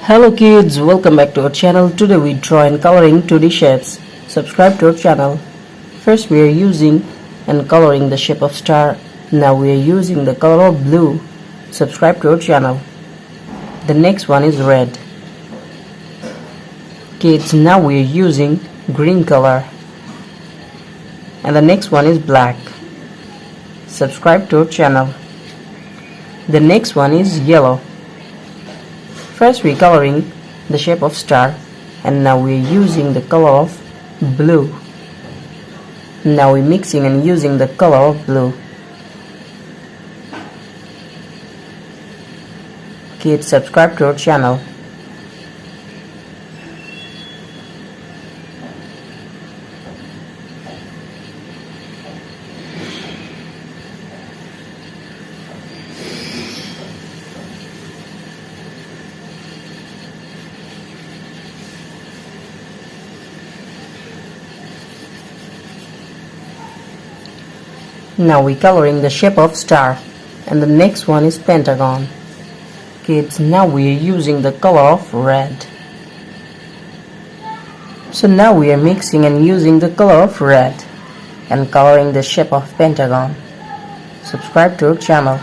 Hello kids, welcome back to our channel. Today we draw and coloring 2D shapes. Subscribe to our channel. First we are using and coloring the shape of star. Now we are using the color of blue. Subscribe to our channel. The next one is red. Kids, now we are using green color. And the next one is black. Subscribe to our channel. The next one is yellow. First we are coloring the shape of star, and now we are using the color of blue. Now we are mixing and using the color of blue. Kids, subscribe to our channel. Now we are coloring the shape of star, and the next one is pentagon. Kids, now we are using the color of red. So now we are mixing and using the color of red and coloring the shape of pentagon. Subscribe to our channel.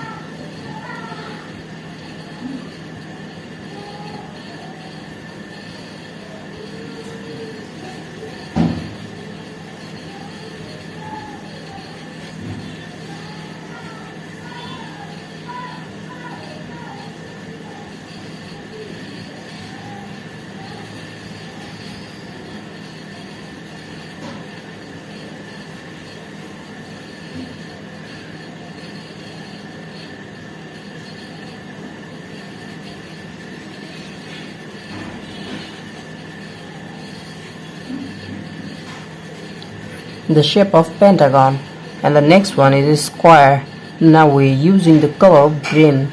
The shape of pentagon, and the next one is a square. Now we are using the color of green.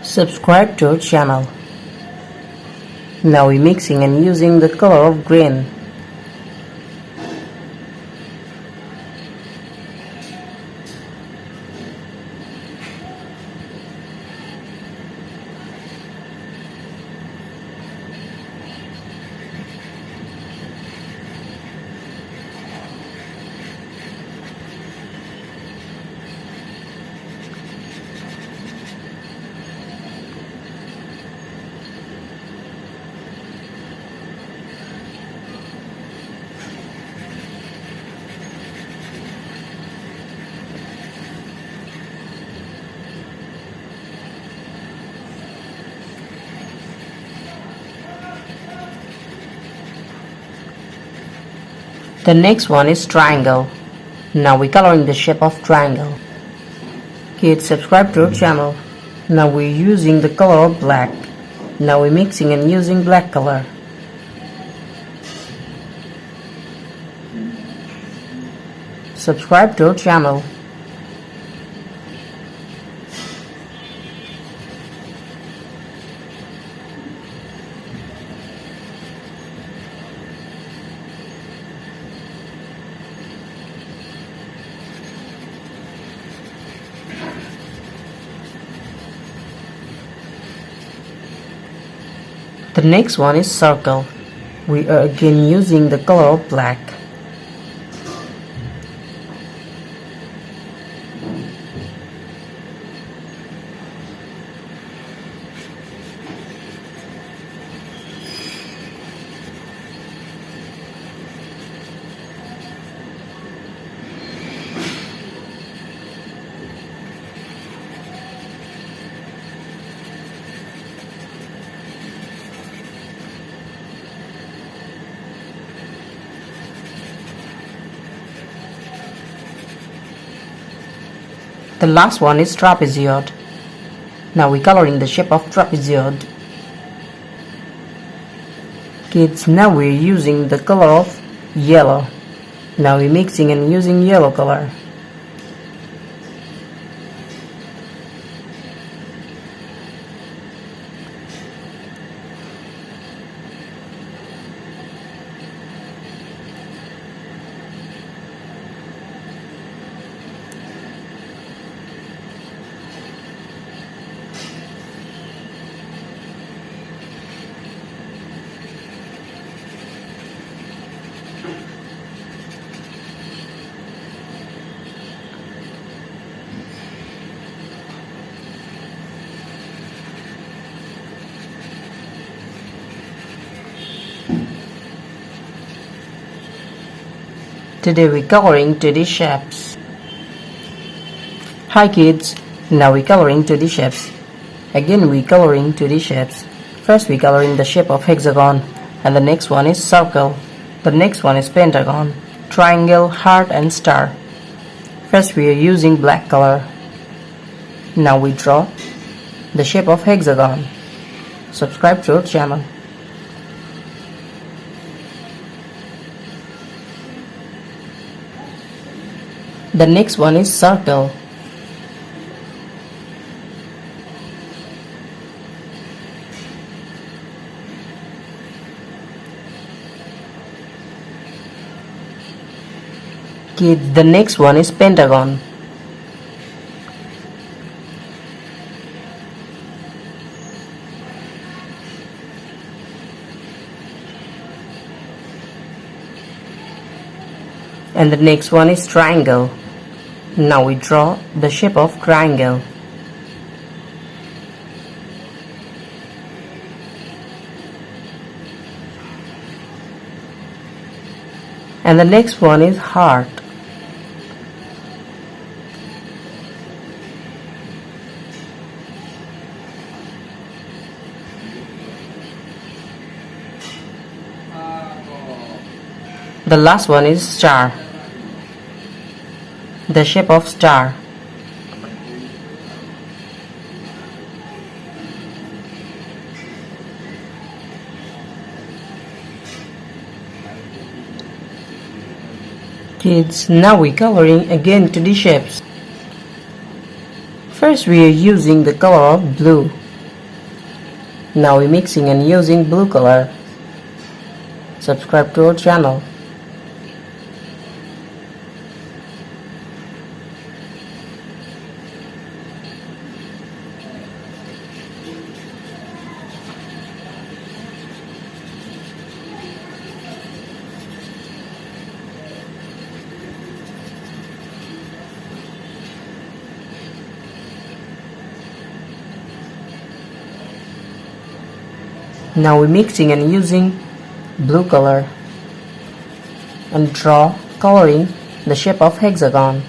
Subscribe to our channel. Now we are mixing and using the color of green. The next one is triangle. Now we are coloring the shape of triangle. Kids, subscribe to our channel. Now we are using the color of black. Now we are mixing and using black color. Subscribe to our channel. The next one is circle. We are again using the color of black. The last one is trapezoid. Now we are coloring the shape of trapezoid. Kids, now we are using the color of yellow. Now we are mixing and using yellow color. Today we're coloring 2D shapes. Hi kids, now we're coloring 2D shapes. Again we're coloring 2D shapes. First we're coloring the shape of hexagon, and the next one is circle. The next one is pentagon, triangle, heart and star. First we are using black color. Now we draw the shape of hexagon. Subscribe to our channel. The next one is circle. Kids, the next one is pentagon. And the next one is triangle. Now we draw the shape of triangle. And the next one is heart. The last one is star. The shape of star. Kids, now we're coloring again 2D shapes. First we are using the color of blue. Now we're mixing and using blue color. Subscribe to our channel. Now we're mixing and using blue color and draw coloring the shape of hexagon.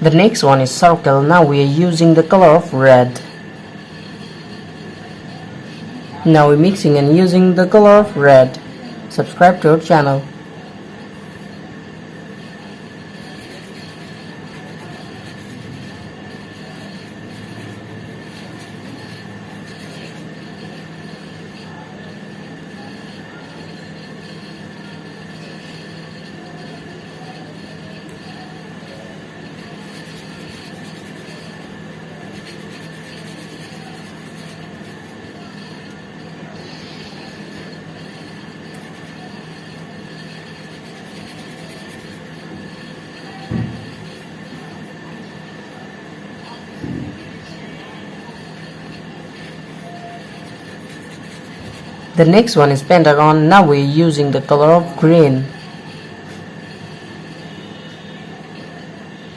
The next one is circle. Now we are using the color of red. Now we're mixing and using the color of red. Subscribe to our channel. The next one is pentagon. Now we're using the color of green.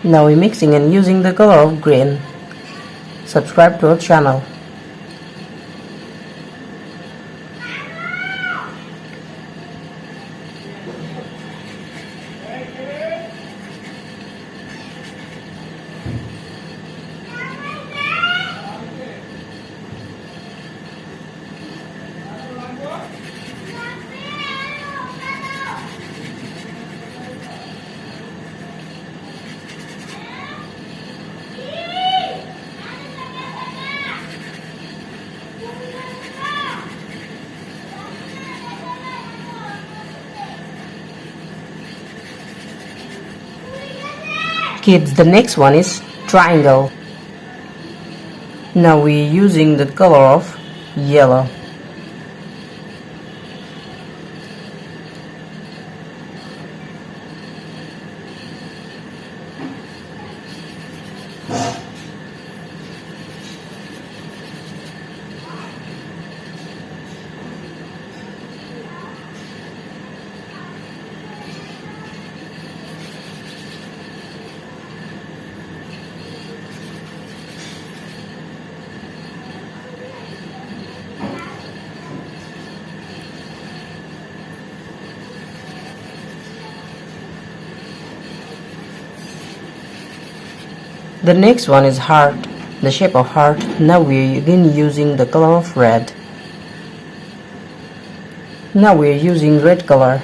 Now we're mixing and using the color of green. Subscribe to our channel. Kids, the next one is triangle. Now we're using the color of yellow. The next one is heart, the shape of heart. Now we are again using the color of red. Now we are using red color.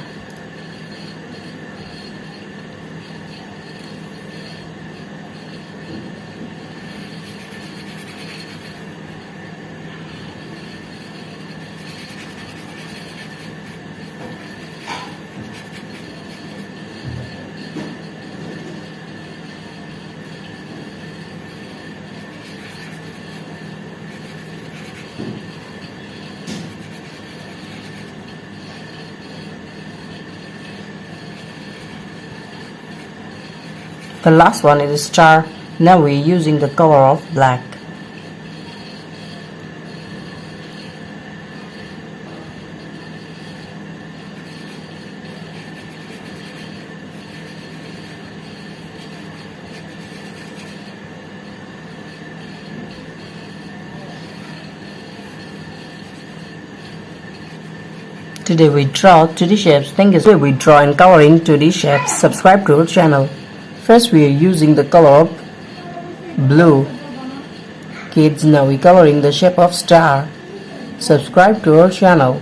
The last one is a star. Now we are using the color of black. Today we draw 2D shapes. Thank you. Today we draw and coloring 2D shapes. Subscribe to our channel. First we are using the color of blue. Kids, now we coloring the shape of star. Subscribe to our channel.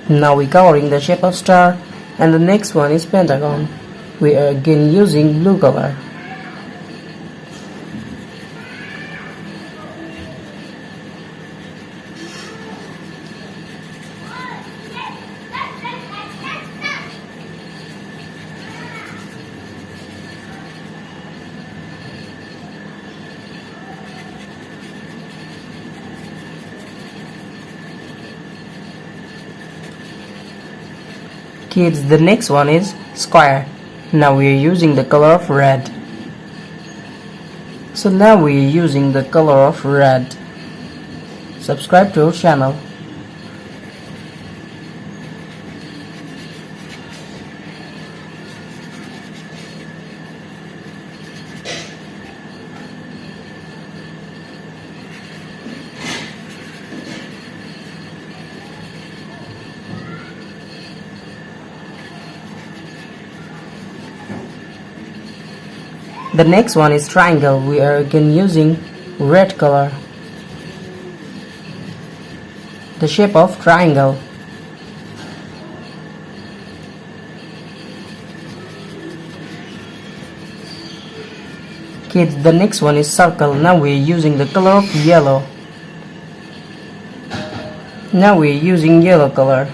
Now we coloring the shape of star, and the next one is pentagon. We are again using blue color. Kids, the next one is square. Now we are using the color of red. So now we are using the color of red. Subscribe to our channel. The next one is triangle. We are again using red color. The shape of triangle. Kids, the next one is circle. Now we are using the color of yellow. Now we are using yellow color.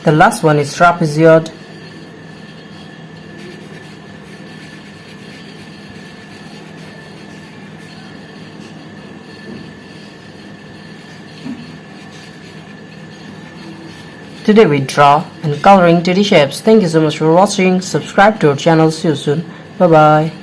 The last one is trapezoid. Today we draw and coloring 2D shapes. Thank you so much for watching. Subscribe to our channel. See you soon. Bye bye.